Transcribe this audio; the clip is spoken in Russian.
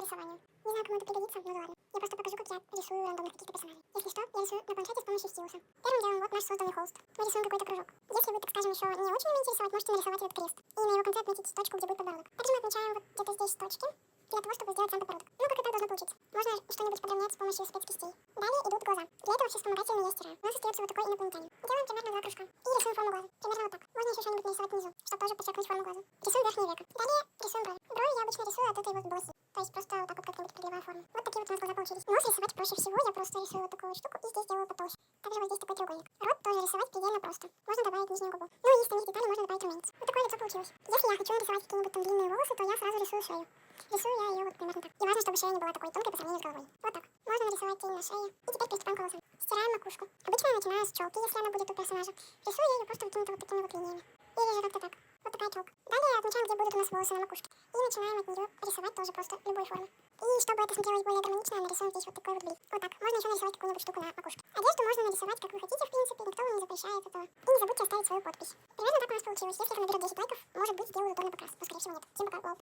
рисованию. Не знаю, кому это пригодится, но ладно. Я просто покажу, как я рисую рандомных каких-то персонажей. Если что, я рисую на планшете с помощью стилуса. Первым делом вот наш созданный холст. Мы рисуем какой-то кружок. Если вы, так скажем, еще не очень умеете рисовать, можете нарисовать этот крест. И на его конце отметить точку, где будет подбородок. Также мы отмечаем вот где-то здесь точки, для того, чтобы сделать сам подбородок. Ну, как это должно получиться. Можно что-нибудь подровнять с помощью спецкистей. Далее идут глаза. Для этого все вспомогательные я стираю. У нас остается вот такой инопланетянин. Делаем примерно 2 кружка. И рисуем форму глаза. Примерно вот так. Можно еще что-нибудь нарисовать внизу, чтобы тоже подчеркнуть форму глаза. Рисуем верхнее веко. Далее рисуем брови. Брови я обычно рисую от этой вот блохи. То есть просто вот так вот как-нибудь приливаю форму. Вот такие вот у нас глаза получились. Нос рисовать проще всего. Я просто рисую вот такую вот штуку и здесь делаю потолще. Также вот здесь такой треугольник. Рот тоже рисовать предельно просто. Можно добавить нижнюю губу. Ну и из самих деталей можно добавить румянец. Вот такое лицо получилось. Если я хочу нарисовать какие-нибудь там длинные волосы, то я сразу рисую шею. Рисую я ее вот примерно так. И важно, чтобы шея не была такой тонкой по сравнению с головой. Вот так. Можно нарисовать тень на шее. И теперь приступаем к волосам. Стираем макушку. Обычно я начинаю с челки, если она будет у персонажа. Рисую я ее просто какими-то вот такими вот линиями. Или же как-то так. Вот такая челка. Далее отмечаем, где будут у нас волосы на макушке. И начинаем от нее рисовать тоже просто любой формы. И чтобы это смотрелось более гармонично, нарисуем здесь вот такой вот блик. Вот так. Можно еще нарисовать какую-нибудь штуку на макушке. Одежду можно нарисовать как вы хотите, в принципе, никто вам не запрещает этого. И не забудьте оставить свою подпись. Примерно так у нас получилось. Если это наберет 10 лайков, может быть, сделаю тонный покрас. Но скорее всего нет. Всем пока.